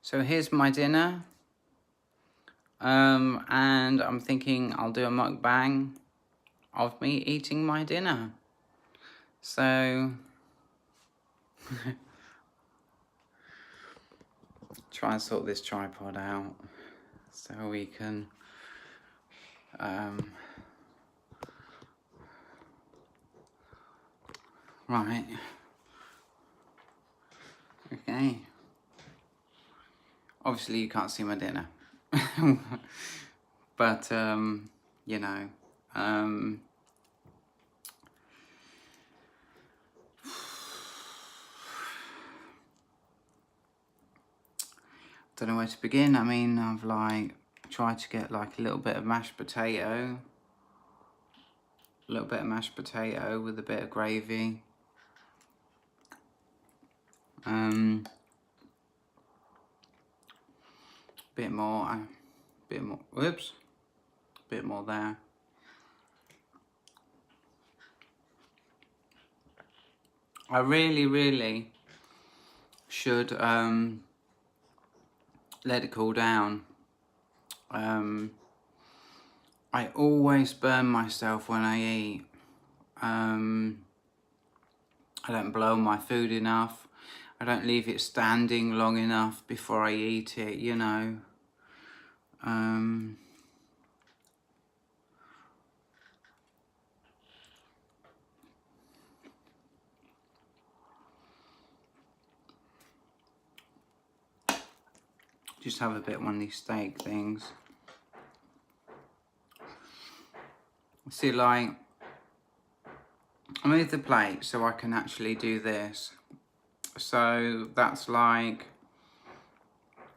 So here's my dinner. And I'm thinking I'll do a mukbang of me eating my dinner. So try and sort this tripod out so we can right. Okay. Obviously you can't see my dinner. But you know, don't know where to begin. I mean, I've like tried to get like a little bit of mashed potato. A little bit of mashed potato with a bit of gravy. Bit more, whoops, bit more there. I really should let it cool down. I always burn myself when I eat. I don't blow my food enough. I don't leave it standing long enough before I eat it, you know. Just have a bit of one of these steak things. See, like, I move the plate so I can actually do this. So that's like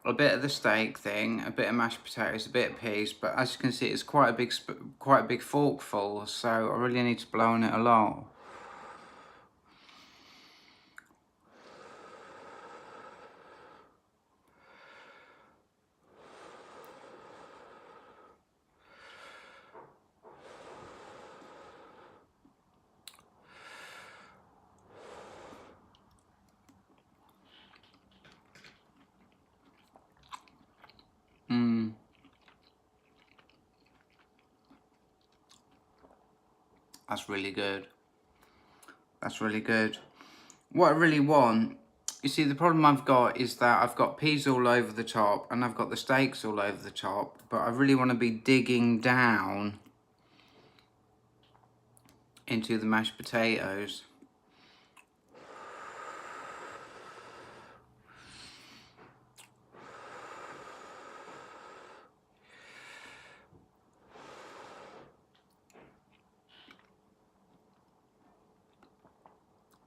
a bit of the steak thing, a bit of mashed potatoes, a bit of peas, but as you can see, it's quite a big forkful, so I really need to blow on it a lot. That's really good. That's really good. What I really want, you see, the problem I've got is that I've got peas all over the top and I've got the steaks all over the top, but I really want to be digging down into the mashed potatoes.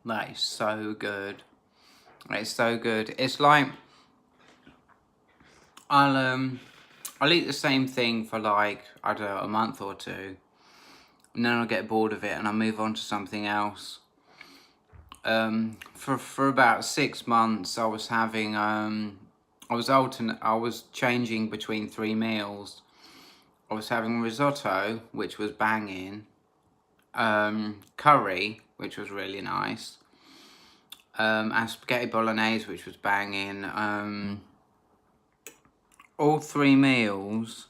That is so good. It's so good. It's like I'll eat the same thing for like, I don't know, a month or two, and then I'll get bored of it and I'll move on to something else. For about 6 months I was having I was changing between 3 meals. I was having risotto, which was banging, curry, which was really nice, and spaghetti bolognese, which was banging. All 3 meals,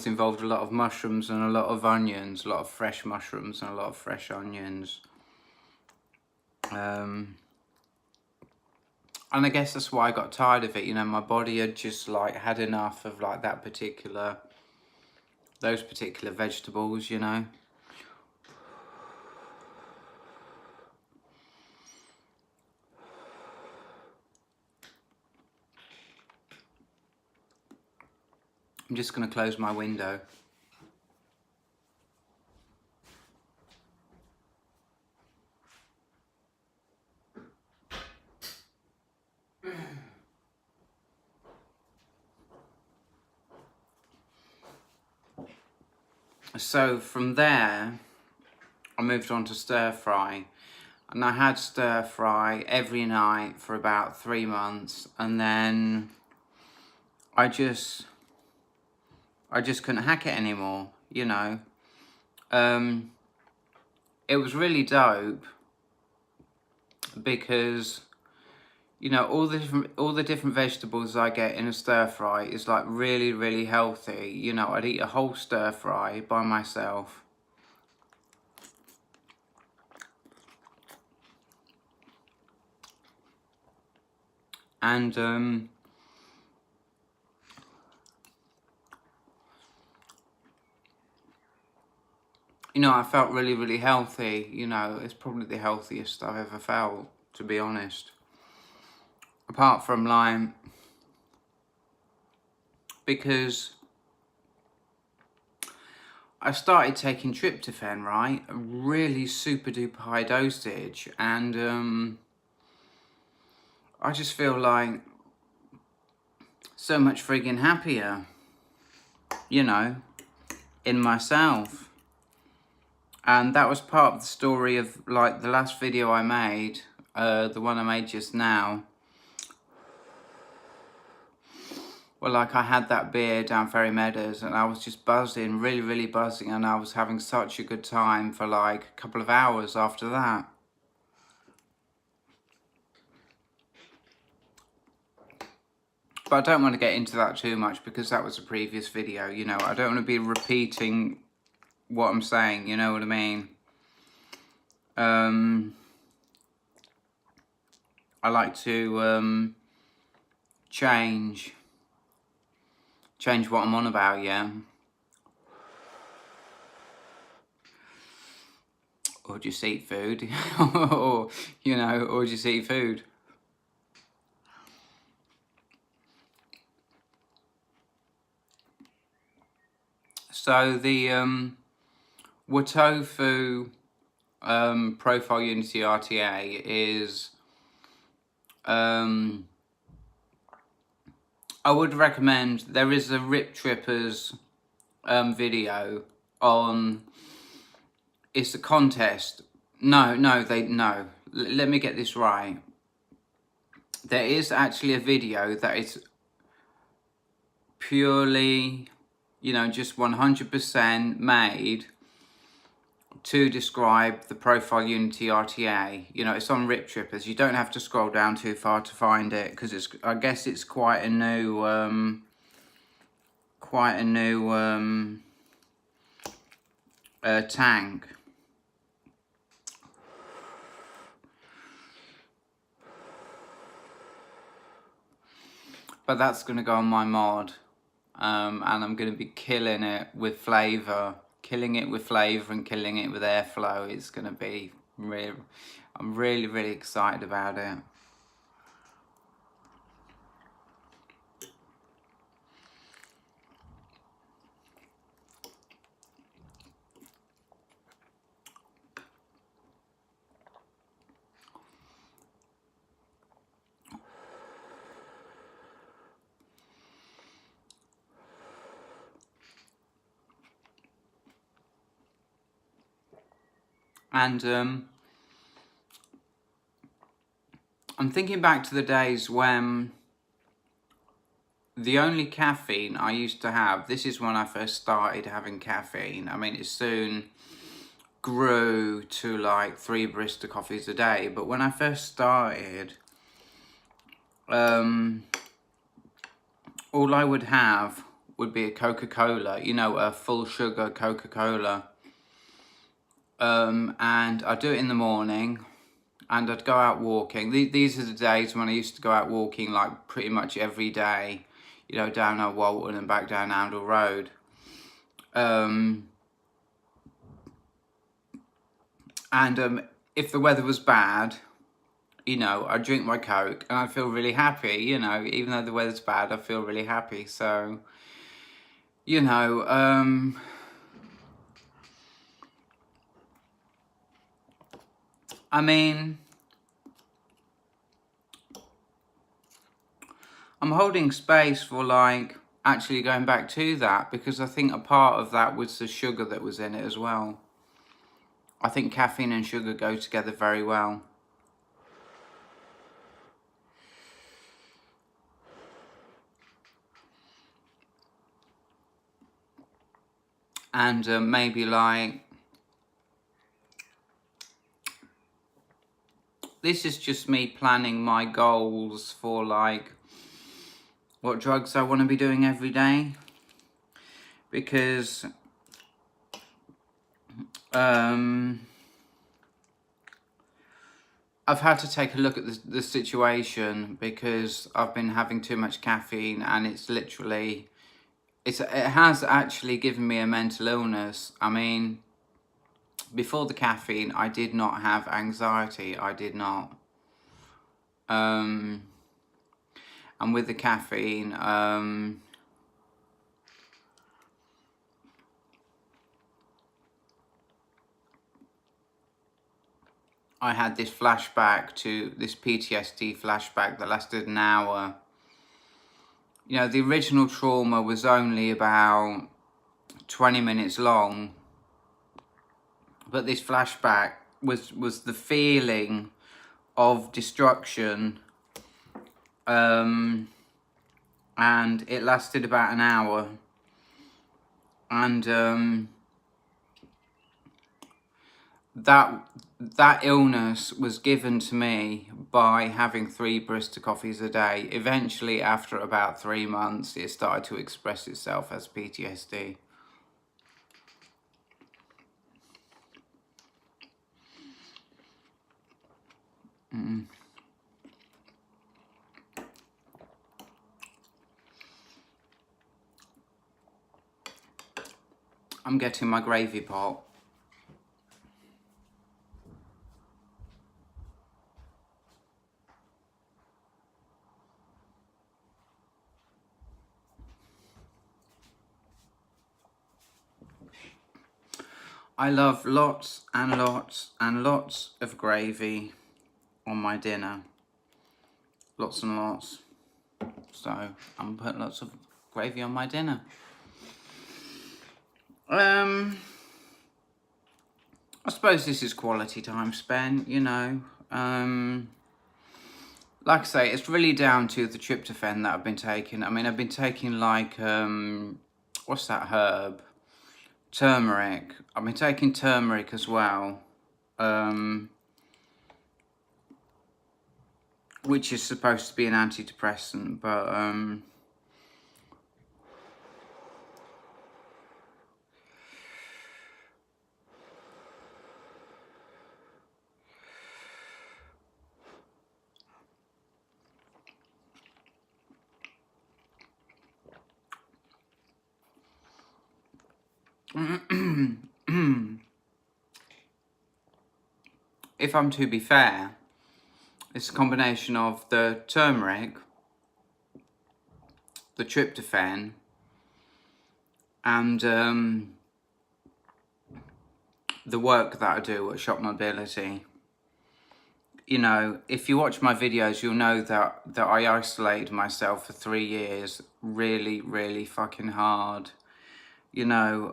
involved a lot of mushrooms and a lot of onions, a lot of fresh mushrooms and a lot of fresh onions. And I guess that's why I got tired of it, you know, my body had just like had enough of like those particular vegetables, you know. I'm just going to close my window. So from there, I moved on to stir fry. And I had stir fry every night for about 3 months, and then I just couldn't hack it anymore, you know. It was really dope because, you know, all the different vegetables I get in a stir fry is like really, really healthy. You know, I'd eat a whole stir fry by myself. And you know, I felt really, really healthy. You know, it's probably the healthiest I've ever felt, to be honest. Apart from like, because I started taking tryptophan, right? A really super duper high dosage, and I just feel like so much friggin' happier, you know, in myself. And that was part of the story of like the last video I made, the one I made just now. Well, like I had that beer down Ferry Meadows and I was just buzzing, really, really buzzing, and I was having such a good time for like a couple of hours after that. But I don't want to get into that too much because that was a previous video, you know. I don't want to be repeating what I'm saying, you know what I mean? I like to change what I'm on about, yeah. Or just eat food, or, you know, or just eat food. So the Watofu Profile Unity RTA is, I would recommend, there is a Rip Trippers video on, it's a contest. No, let me get this right. There is actually a video that is purely, you know, just 100% made to describe the Profile Unity RTA. You know, it's on Rip Trippers. You don't have to scroll down too far to find it because it's, I guess it's quite a new tank. But that's going to go on my mod, and I'm going to be killing it with flavour. Killing it with flavour and killing it with airflow. It's going to be real. I'm really, really excited about it. And I'm thinking back to the days when the only caffeine I used to have, this is when I first started having caffeine. I mean, it soon grew to like 3 barista coffees a day. But when I first started, all I would have would be a Coca-Cola, you know, a full sugar Coca-Cola. And I'd do it in the morning and I'd go out walking. These are the days when I used to go out walking like pretty much every day, you know, down Walton and back down Oundle Road. If the weather was bad, you know, I'd drink my Coke and I'd feel really happy, you know, even though the weather's bad, I feel really happy. So, you know, I mean, I'm holding space for like actually going back to that because I think a part of that was the sugar that was in it as well. I think caffeine and sugar go together very well. And maybe like, this is just me planning my goals for like what drugs I want to be doing every day. Because I've had to take a look at the situation, because I've been having too much caffeine, and it's literally, it has actually given me a mental illness. I mean, before the caffeine, I did not have anxiety. I did not. And with the caffeine, I had this flashback to this PTSD flashback that lasted an hour. You know, the original trauma was only about 20 minutes long, but this flashback was the feeling of destruction, and it lasted about an hour, and that illness was given to me by having 3 barista coffees a day. Eventually, after about 3 months, it started to express itself as PTSD. I'm getting my gravy pot. I love lots and lots and lots of gravy on my dinner. Lots and lots. So I'm putting lots of gravy on my dinner. I suppose this is quality time spent, you know. Like I say, it's really down to the tryptophan that I've been taking. I mean, I've been taking like, what's that herb? Turmeric. I've been taking turmeric as well. Which is supposed to be an antidepressant, but if I'm to be fair, it's a combination of the turmeric, the tryptophan, and the work that I do at Shop Mobility. You know, if you watch my videos, you'll know that I isolated myself for 3 years really, really fucking hard. You know,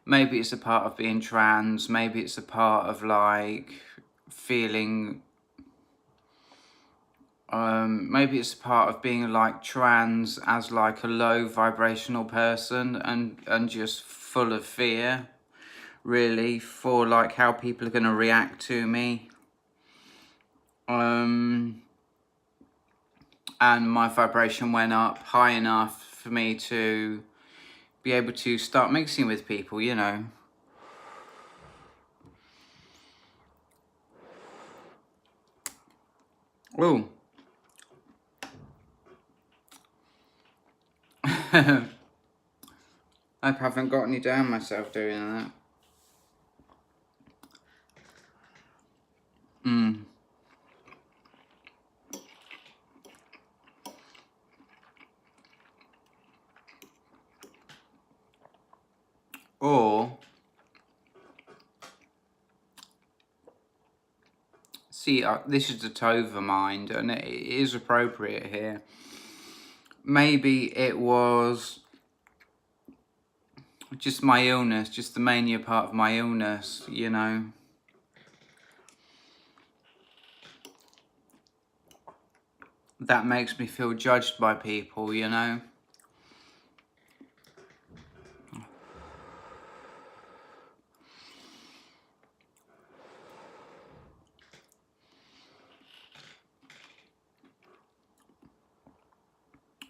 maybe it's a part of being trans, maybe it's a part of like feeling, maybe it's a part of being like trans as like a low vibrational person, and just full of fear, really, for like how people are going to react to me. And my vibration went up high enough for me to be able to start mixing with people, you know. Oh. I haven't got any down myself doing that. Or, see, this is the Tova mind, and it is appropriate here. Maybe it was just my illness, just the mania part of my illness, you know. That makes me feel judged by people, you know.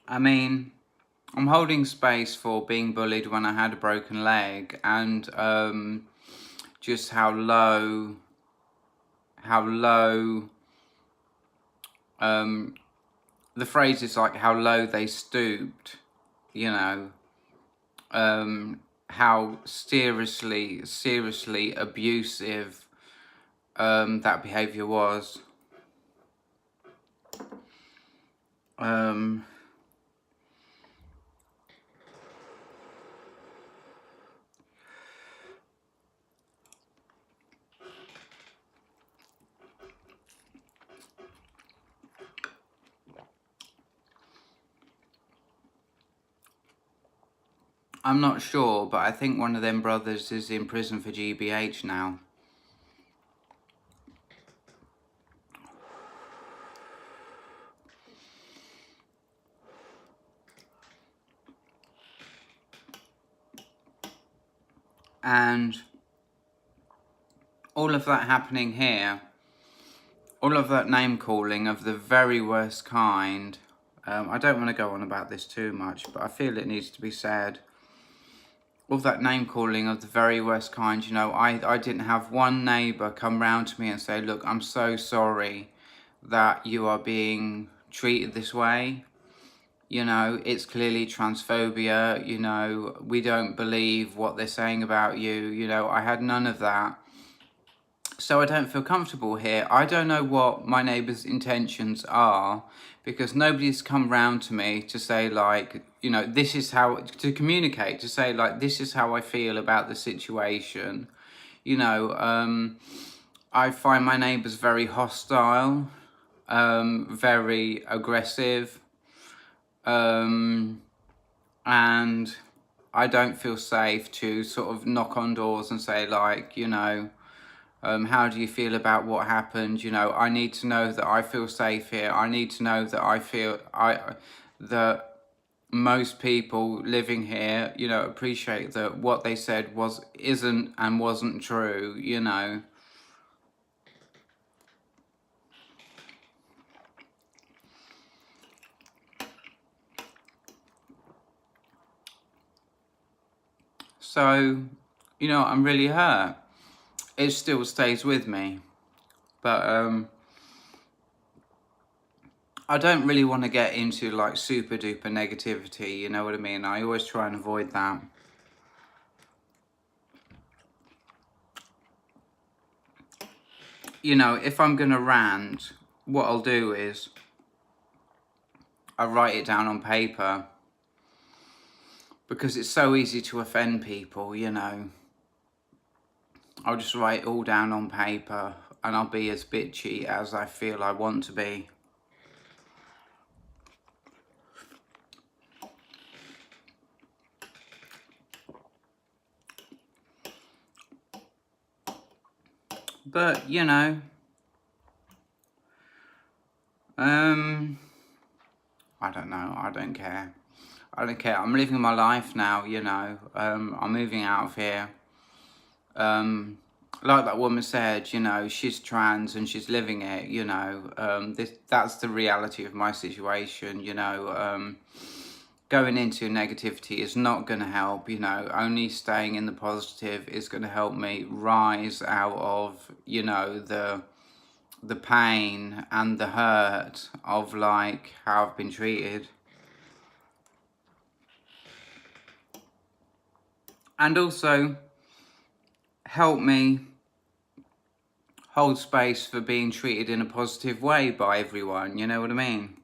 I mean, I'm holding space for being bullied when I had a broken leg, and just how low the phrase is like how low they stooped, you know, how seriously abusive that behaviour was. I'm not sure, but I think one of them brothers is in prison for GBH now. And all of that happening here, all of that name calling of the very worst kind, I don't want to go on about this too much, but I feel it needs to be said. All that name calling of the very worst kind, you know, I didn't have one neighbour come round to me and say, look, I'm so sorry that you are being treated this way. You know, it's clearly transphobia, you know, we don't believe what they're saying about you, you know, I had none of that. So I don't feel comfortable here. I don't know what my neighbours' intentions are, because nobody's come round to me to say, like, you know, this is how, to communicate, to say, like, this is how I feel about the situation. You know, I find my neighbours very hostile, very aggressive, and I don't feel safe to sort of knock on doors and say, like, you know, how do you feel about what happened? You know, I need to know that I feel safe here. I need to know that that most people living here, you know, appreciate that what they said isn't and wasn't true, you know. So, you know, I'm really hurt. It still stays with me. But I don't really want to get into like super duper negativity, you know what I mean? I always try and avoid that. You know, if I'm gonna rant, what I'll do is I write it down on paper, because it's so easy to offend people, you know. I'll just write it all down on paper and I'll be as bitchy as I feel I want to be. But, you know, I don't know, I don't care. I don't care, I'm living my life now, you know, I'm moving out of here. Like that woman said, you know, she's trans and she's living it, you know, that's the reality of my situation, you know. Going into negativity is not going to help, you know. Only staying in the positive is going to help me rise out of, you know, the pain and the hurt of like how I've been treated. And also help me hold space for being treated in a positive way by everyone, you know what I mean?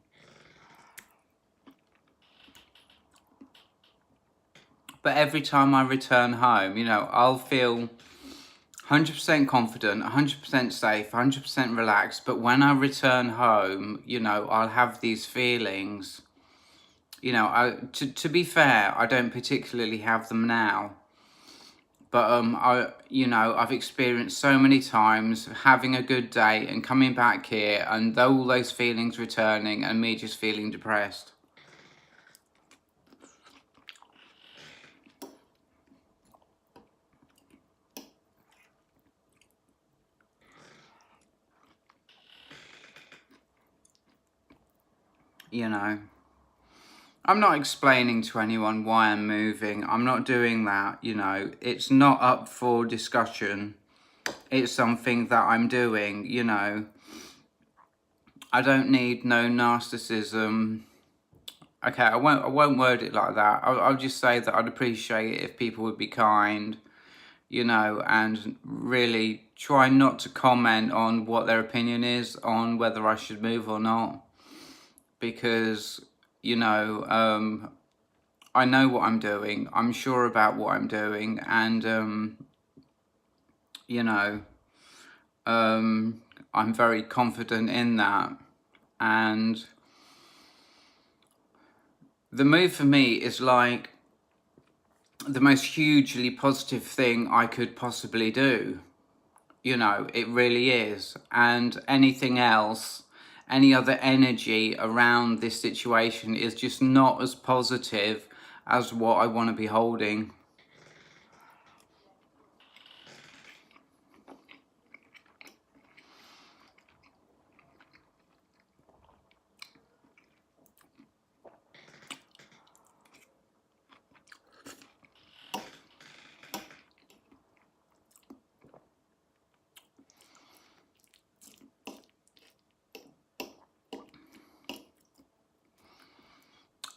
But every time I return home, you know, I'll feel 100% confident, 100% safe, 100% relaxed. But when I return home, you know, I'll have these feelings. You know, to be fair, I don't particularly have them now. But I've experienced so many times having a good day and coming back here and all those feelings returning and me just feeling depressed. You know, I'm not explaining to anyone why I'm moving. I'm not doing that, you know. It's not up for discussion. It's something that I'm doing, you know. I don't need no narcissism. Okay, I won't word it like that. I'll just say that I'd appreciate it if people would be kind, you know, and really try not to comment on what their opinion is on whether I should move or not. Because, you know, I know what I'm doing. I'm sure about what I'm doing. And, you know, I'm very confident in that. And the move for me is like the most hugely positive thing I could possibly do. You know, it really is. And anything else, any other energy around this situation is just not as positive as what I want to be holding.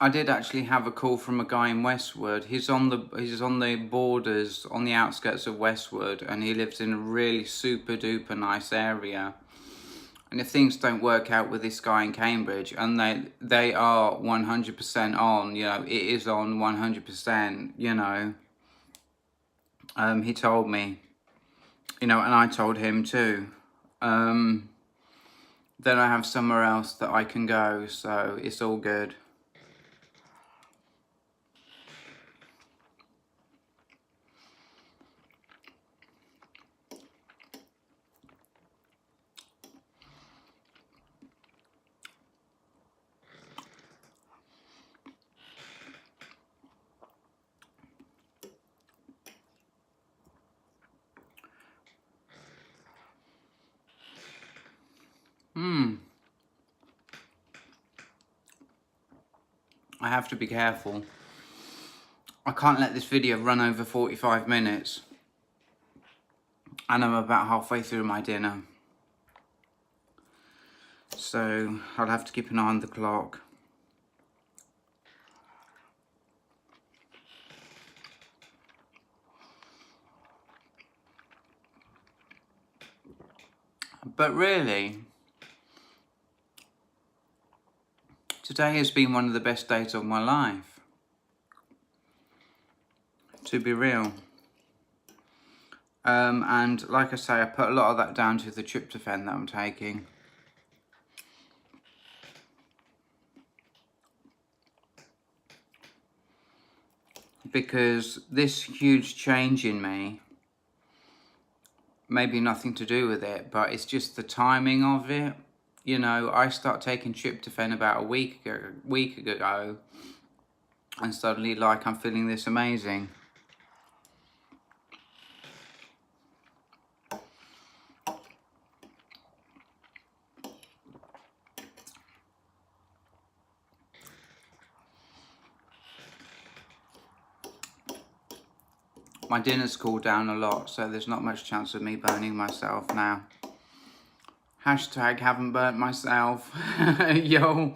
I did actually have a call from a guy in Westwood. He's on the borders, on the outskirts of Westwood, and he lives in a really super duper nice area. And if things don't work out with this guy in Cambridge, and they are 100% on, you know, it is on 100%, you know. He told me, you know, and I told him too. Then I have somewhere else that I can go, so it's all good. I have to be careful. I can't let this video run over 45 minutes. And I'm about halfway through my dinner. So I'll have to keep an eye on the clock. But really, today has been one of the best days of my life. To be real. And like I say, I put a lot of that down to the tryptophan that I'm taking. Because this huge change in me, maybe nothing to do with it, but it's just the timing of it. You know, I start taking tryptophan about a week ago, and suddenly, like, I'm feeling this amazing. My dinner's cooled down a lot, so there's not much chance of me burning myself now. Hashtag haven't burnt myself. Yo.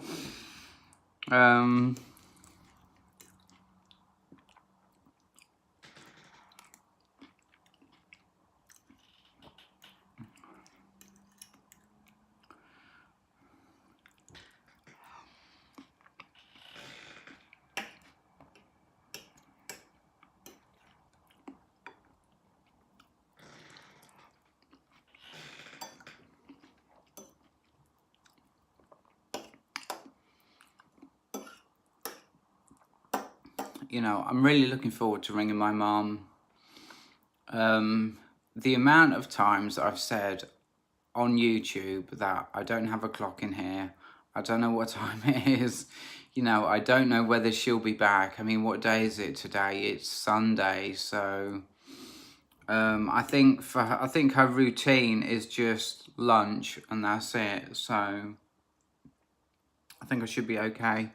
You know, I'm really looking forward to ringing my mum The amount of times I've said on YouTube that I don't have a clock in here, I don't know what time it is, you know, I don't know whether she'll be back. I mean, what day is it today? It's Sunday, so I think her routine is just lunch and that's it. So I think I should be okay.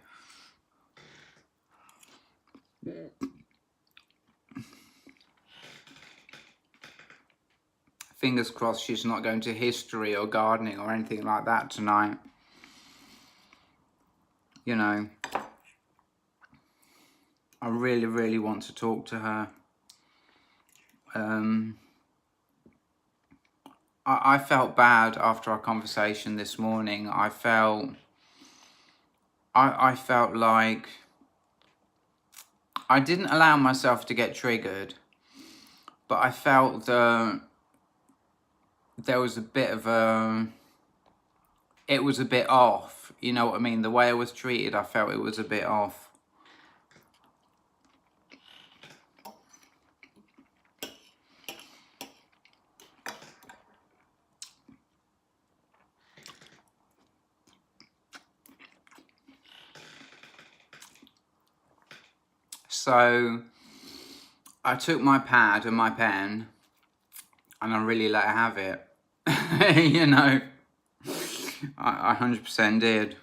Fingers crossed she's not going to history or gardening or anything like that tonight. You know, I really, really want to talk to her. I felt bad after our conversation this morning. I felt like I didn't allow myself to get triggered, but I felt that there was a bit of it was a bit off. You know what I mean? The way I was treated, I felt it was a bit off. So I took my pad and my pen and I really let her have it. You know, I 100% did.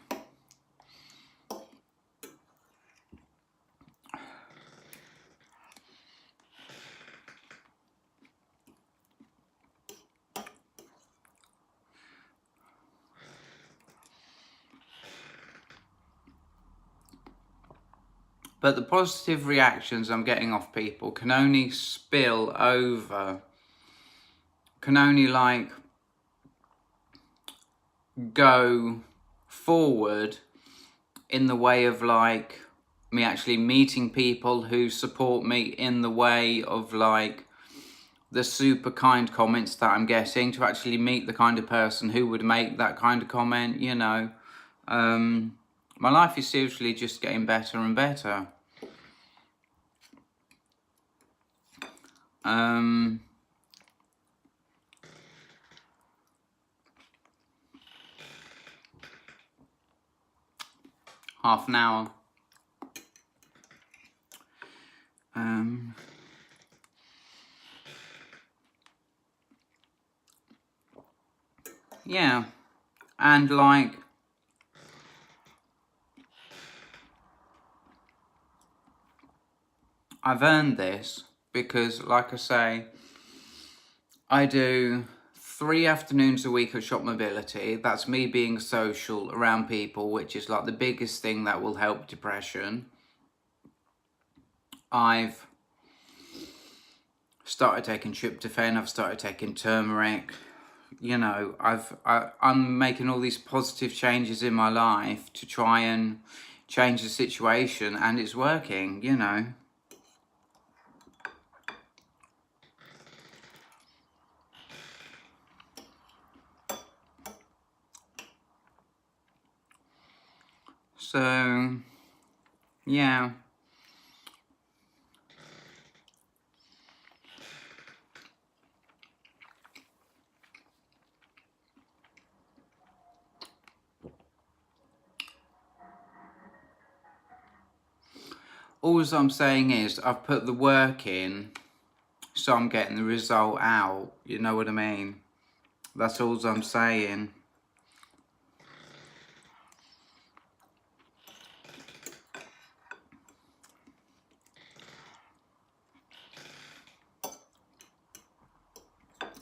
But the positive reactions I'm getting off people can only spill over, can only like go forward in the way of like me actually meeting people who support me, in the way of like the super kind comments that I'm getting, to actually meet the kind of person who would make that kind of comment, you know. My life is seriously just getting better and better. Half an hour. Yeah, and like I've earned this because, like I say, I do 3 afternoons a week of Shop Mobility. That's me being social around people, which is like the biggest thing that will help depression. I've started taking tryptophan, I've started taking turmeric. You know, I'm making all these positive changes in my life to try and change the situation, and it's working, you know. So, yeah. All I'm saying is I've put the work in, so I'm getting the result out. You know what I mean? That's all I'm saying.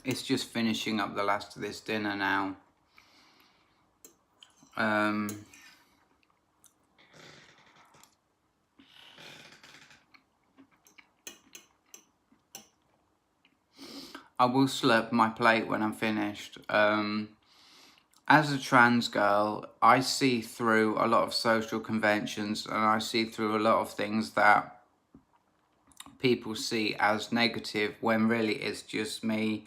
It's just finishing up the last of this dinner now. I will slurp my plate when I'm finished. As a trans girl, I see through a lot of social conventions, and I see through a lot of things that people see as negative, when really it's just me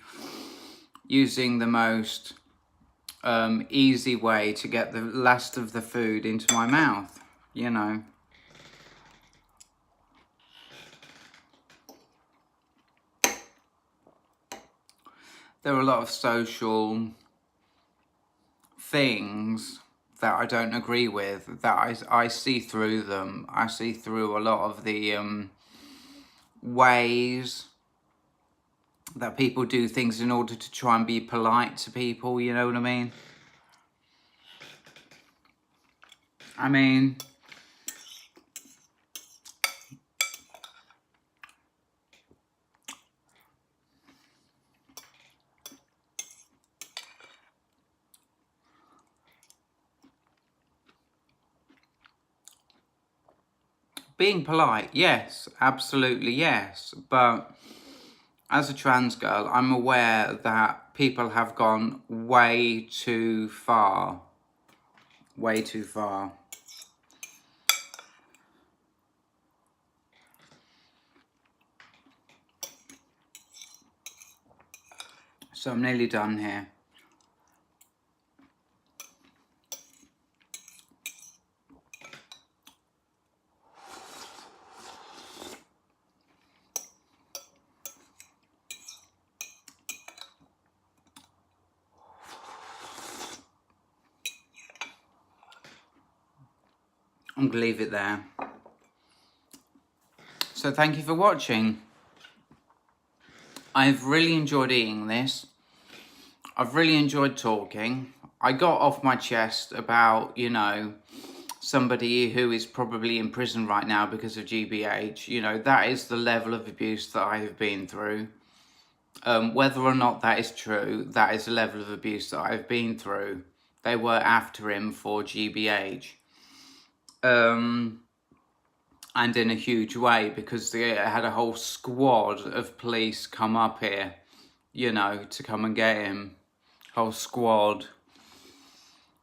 using the most easy way to get the last of the food into my mouth, you know. there are a lot of social things that I don't agree with, that I see through them. I see through a lot of the ways that people do things in order to try and be polite to people, you know what I mean? I mean, being polite, yes, absolutely yes, but as a trans girl, I'm aware that people have gone way too far. Way too far. So I'm nearly done here. I'm going to leave it there. So thank you for watching. I've really enjoyed eating this. I've really enjoyed talking. I got off my chest about, you know, somebody who is probably in prison right now because of GBH. You know, that is the level of abuse that I have been through. Whether or not that is true, that is the level of abuse that I've been through. They were after him for GBH. And in a huge way, because they had a whole squad of police come up here, you know, to come and get him. Whole squad.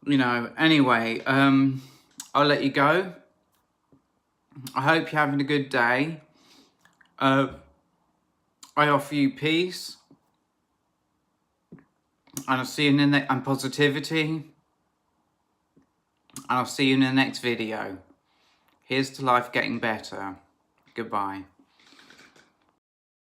You know, anyway, I'll let you go. I hope you're having a good day. I offer you peace. And I'll see you in the and positivity. And I'll see you in the next video. Here's to life getting better. Goodbye.